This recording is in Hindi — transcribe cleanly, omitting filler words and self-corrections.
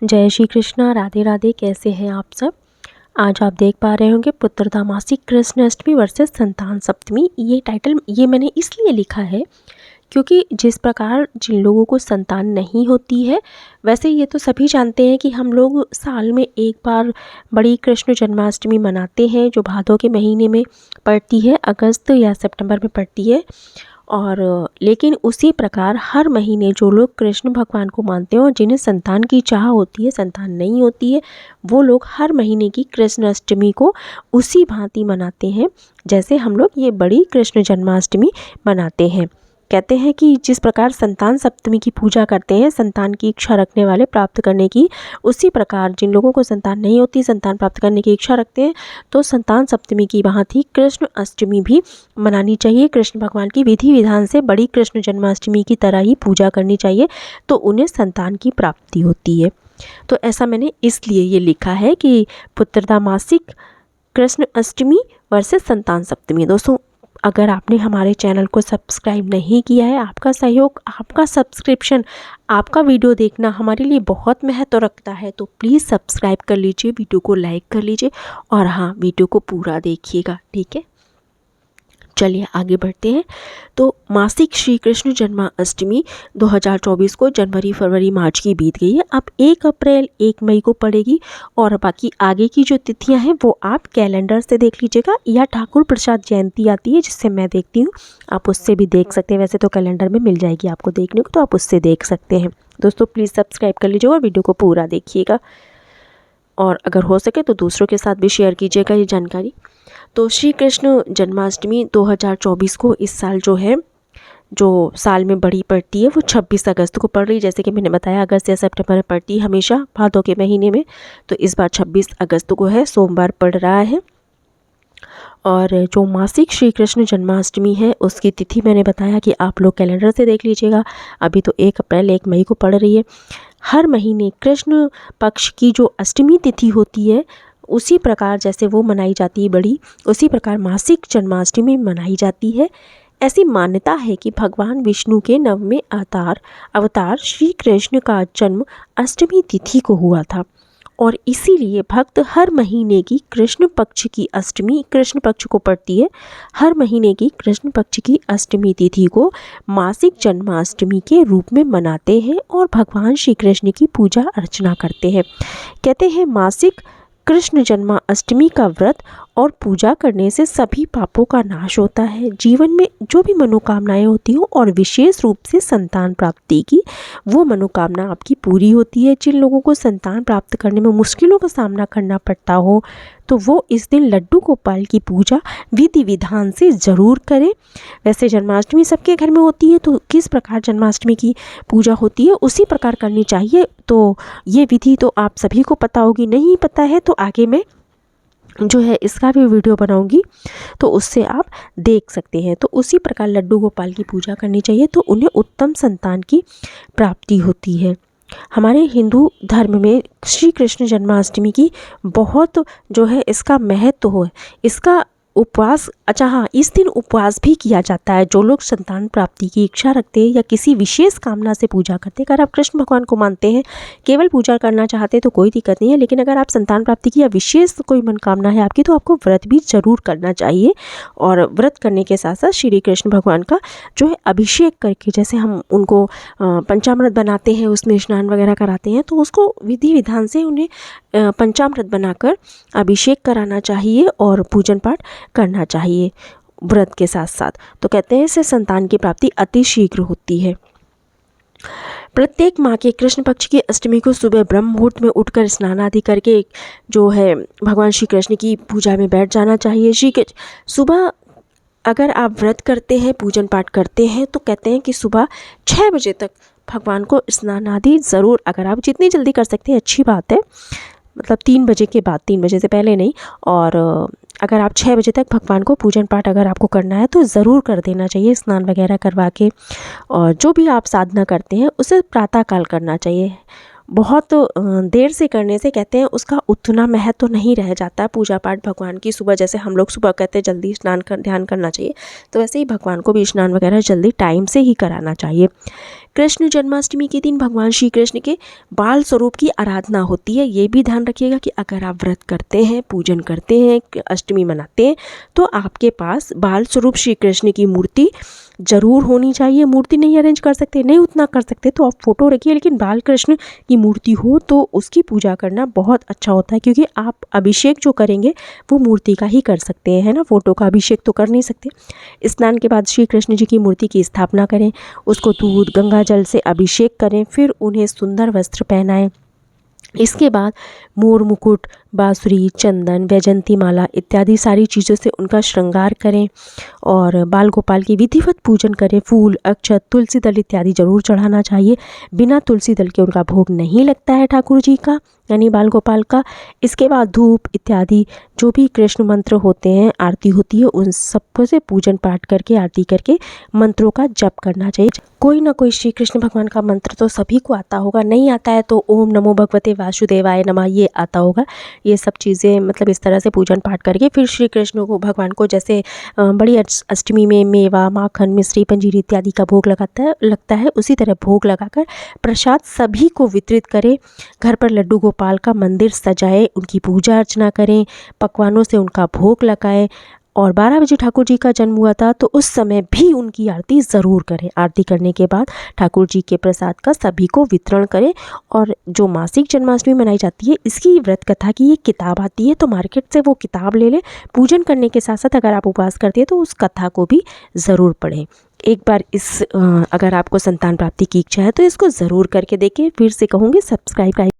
जय श्री कृष्णा, राधे राधे। कैसे हैं आप सब। आज आप देख पा रहे होंगे पुत्रदा मासिक कृष्ण अष्टमी वर्सेस संतान सप्तमी। ये टाइटल मैंने इसलिए लिखा है क्योंकि जिस प्रकार जिन लोगों को संतान नहीं होती है, वैसे ये तो सभी जानते हैं कि हम लोग साल में एक बार बड़ी कृष्ण जन्माष्टमी मनाते हैं, जो भादों के महीने में पड़ती है, अगस्त या सितंबर में पड़ती है। और लेकिन उसी प्रकार हर महीने जो लोग कृष्ण भगवान को मानते हैं और जिन्हें संतान की चाह होती है, संतान नहीं होती है, वो लोग हर महीने की कृष्ण अष्टमी को उसी भांति मनाते हैं जैसे हम लोग ये बड़ी कृष्ण जन्माष्टमी मनाते हैं। कहते हैं कि जिस प्रकार संतान सप्तमी की पूजा करते हैं संतान की इच्छा रखने वाले प्राप्त करने की, उसी प्रकार जिन लोगों को संतान नहीं होती, संतान प्राप्त करने की इच्छा रखते हैं, तो संतान सप्तमी की भांति कृष्ण अष्टमी भी मनानी चाहिए। कृष्ण भगवान की विधि विधान से बड़ी कृष्ण जन्माष्टमी की तरह ही पूजा करनी चाहिए, तो उन्हें संतान की प्राप्ति होती है। तो ऐसा मैंने इसलिए ये लिखा है कि पुत्रदा मासिक कृष्ण अष्टमी वर्सेस संतान सप्तमी। दोस्तों, अगर आपने हमारे चैनल को सब्सक्राइब नहीं किया है, आपका सहयोग, आपका सब्सक्रिप्शन, आपका वीडियो देखना हमारे लिए बहुत महत्व रखता है, तो प्लीज़ सब्सक्राइब कर लीजिए, वीडियो को लाइक कर लीजिए और हाँ, वीडियो को पूरा देखिएगा, ठीक है। चलिए आगे बढ़ते हैं। तो मासिक श्री कृष्ण जन्माष्टमी 2024 को जनवरी, फरवरी, मार्च की बीत गई है। अब 1 अप्रैल 1 मई को पड़ेगी और बाकी आगे की जो तिथियां हैं वो आप कैलेंडर से देख लीजिएगा, या ठाकुर प्रसाद जयंती आती है जिससे मैं देखती हूँ, आप उससे भी देख सकते हैं। वैसे तो कैलेंडर में मिल जाएगी आपको देखने को, तो आप उससे देख सकते हैं। दोस्तों प्लीज़ सब्सक्राइब कर लीजिएगा और वीडियो को पूरा देखिएगा, और अगर हो सके तो दूसरों के साथ भी शेयर कीजिएगा ये जानकारी। तो श्री कृष्ण जन्माष्टमी 2024 को इस साल जो साल में बड़ी पड़ती है वो 26 अगस्त को पड़ रही है। जैसे कि मैंने बताया, अगस्त या सितंबर में पड़ती है हमेशा भादों के महीने में, तो इस बार 26 अगस्त को है, सोमवार पड़ रहा है। और जो मासिक श्री कृष्ण जन्माष्टमी है उसकी तिथि मैंने बताया कि आप लोग कैलेंडर से देख लीजिएगा। अभी तो 1 अप्रैल 1 मई को पड़ रही है। हर महीने कृष्ण पक्ष की जो अष्टमी तिथि होती है, उसी प्रकार जैसे वो मनाई जाती है बड़ी, उसी प्रकार मासिक जन्माष्टमी मनाई जाती है। ऐसी मान्यता है कि भगवान विष्णु के 9वें अवतार श्री कृष्ण का जन्म अष्टमी तिथि को हुआ था, और इसीलिए भक्त हर महीने की कृष्ण पक्ष की अष्टमी, कृष्ण पक्ष को पड़ती है, हर महीने की कृष्ण पक्ष की अष्टमी तिथि को मासिक जन्माष्टमी के रूप में मनाते हैं और भगवान श्री कृष्ण की पूजा अर्चना करते हैं। कहते हैं मासिक कृष्ण जन्माष्टमी का व्रत और पूजा करने से सभी पापों का नाश होता है, जीवन में जो भी मनोकामनाएं होती हो और विशेष रूप से संतान प्राप्ति की वो मनोकामना आपकी पूरी होती है। जिन लोगों को संतान प्राप्त करने में मुश्किलों का सामना करना पड़ता हो, तो वो इस दिन लड्डू गोपाल की पूजा विधि विधान से ज़रूर करें। वैसे जन्माष्टमी सबके घर में होती है, तो किस प्रकार जन्माष्टमी की पूजा होती है उसी प्रकार करनी चाहिए। तो ये विधि तो आप सभी को पता होगी, नहीं पता है तो आगे मैं जो है इसका भी वीडियो बनाऊंगी, तो उससे आप देख सकते हैं। तो उसी प्रकार लड्डू गोपाल की पूजा करनी चाहिए, तो उन्हें उत्तम संतान की प्राप्ति होती है। हमारे हिंदू धर्म में श्री कृष्ण जन्माष्टमी की बहुत जो है इसका महत्व है। इसका उपवास, अच्छा हाँ, इस दिन उपवास भी किया जाता है। जो लोग संतान प्राप्ति की इच्छा रखते हैं या किसी विशेष कामना से पूजा करते हैं, अगर आप कृष्ण भगवान को मानते हैं, केवल पूजा करना चाहते हैं तो कोई दिक्कत नहीं है, लेकिन अगर आप संतान प्राप्ति की या विशेष कोई मनोकामना है आपकी, तो आपको व्रत भी जरूर करना चाहिए। और व्रत करने के साथ साथ श्री कृष्ण भगवान का जो है अभिषेक करके, जैसे हम उनको पंचामृत बनाते हैं, उसमें स्नान वगैरह कराते हैं, तो उसको विधि विधान से उन्हें पंचामृत बनाकर अभिषेक कराना चाहिए और पूजन पाठ करना चाहिए व्रत के साथ साथ। तो कहते हैं इससे संतान की प्राप्ति अति शीघ्र होती है। प्रत्येक माह के कृष्ण पक्ष की अष्टमी को सुबह ब्रह्म मुहूर्त में उठकर स्नान आदि करके जो है भगवान श्री कृष्ण की पूजा में बैठ जाना चाहिए। सुबह अगर आप व्रत करते हैं, पूजन पाठ करते हैं, तो कहते हैं कि सुबह 6 बजे तक भगवान को स्नान आदि ज़रूर, अगर आप जितनी जल्दी कर सकते हैं अच्छी बात है, मतलब 3 बजे के बाद, 3 बजे से पहले नहीं। और अगर आप 6 बजे तक भगवान को पूजन पाठ अगर आपको करना है तो ज़रूर कर देना चाहिए, स्नान वगैरह करवा के। और जो भी आप साधना करते हैं उसे प्रातःकाल करना चाहिए। बहुत देर से करने से कहते हैं उसका उतना महत्व तो नहीं रह जाता। पूजा पाठ भगवान की सुबह, जैसे हम लोग सुबह कहते हैं जल्दी स्नान कर ध्यान करना चाहिए, तो वैसे ही भगवान को भी स्नान वगैरह जल्दी टाइम से ही कराना चाहिए। कृष्ण जन्माष्टमी के दिन भगवान श्री कृष्ण के बाल स्वरूप की आराधना होती है। ये भी ध्यान रखिएगा कि अगर आप व्रत करते हैं, पूजन करते हैं, अष्टमी मनाते हैं, तो आपके पास बाल स्वरूप श्री कृष्ण की मूर्ति जरूर होनी चाहिए। मूर्ति नहीं अरेंज कर सकते, नहीं उतना कर सकते तो आप फोटो रखिए, लेकिन बाल कृष्ण की मूर्ति हो तो उसकी पूजा करना बहुत अच्छा होता है, क्योंकि आप अभिषेक जो करेंगे वो मूर्ति का ही कर सकते हैं, है ना। फोटो का अभिषेक तो कर नहीं सकते। स्नान के बाद श्री कृष्ण जी की मूर्ति की स्थापना करें, उसको दूध गंगा जल से अभिषेक करें, फिर उन्हें सुंदर वस्त्र पहनाएं। इसके बाद मोर मुकुट, बांसुरी, चंदन, वैजंती माला इत्यादि सारी चीज़ों से उनका श्रृंगार करें और बाल गोपाल की विधिवत पूजन करें। फूल, अक्षत, तुलसी दल इत्यादि जरूर चढ़ाना चाहिए। बिना तुलसी दल के उनका भोग नहीं लगता है ठाकुर जी का, यानी बाल गोपाल का। इसके बाद धूप इत्यादि जो भी कृष्ण मंत्र होते हैं, आरती होती है, उन सबको से पूजन पाठ करके, आरती करके मंत्रों का जप करना चाहिए। कोई ना कोई श्री कृष्ण भगवान का मंत्र तो सभी को आता होगा, नहीं आता है तो ओम नमो भगवते वासुदेवाय नमः ये आता होगा। ये सब चीज़ें मतलब इस तरह से पूजन पाठ करके फिर श्री कृष्ण को भगवान को जैसे बड़ी अष्टमी में मेवा, माखन, मिश्री, पंजीरी इत्यादि का भोग लगता है उसी तरह भोग लगाकर प्रसाद सभी को वितरित करें। घर पर लड्डू गोपाल का मंदिर सजाएं, उनकी पूजा अर्चना करें, पकवानों से उनका भोग लगाएं। और 12 बजे ठाकुर जी का जन्म हुआ था तो उस समय भी उनकी आरती ज़रूर करें। आरती करने के बाद ठाकुर जी के प्रसाद का सभी को वितरण करें। और जो मासिक जन्माष्टमी मनाई जाती है, इसकी व्रत कथा की ये किताब आती है, तो मार्केट से वो किताब ले लें। पूजन करने के साथ साथ अगर आप उपवास करते हैं तो उस कथा को भी ज़रूर पढ़ें। एक बार अगर आपको संतान प्राप्ति की इच्छा है तो इसको ज़रूर करके देखें। फिर से कहूँगी सब्सक्राइब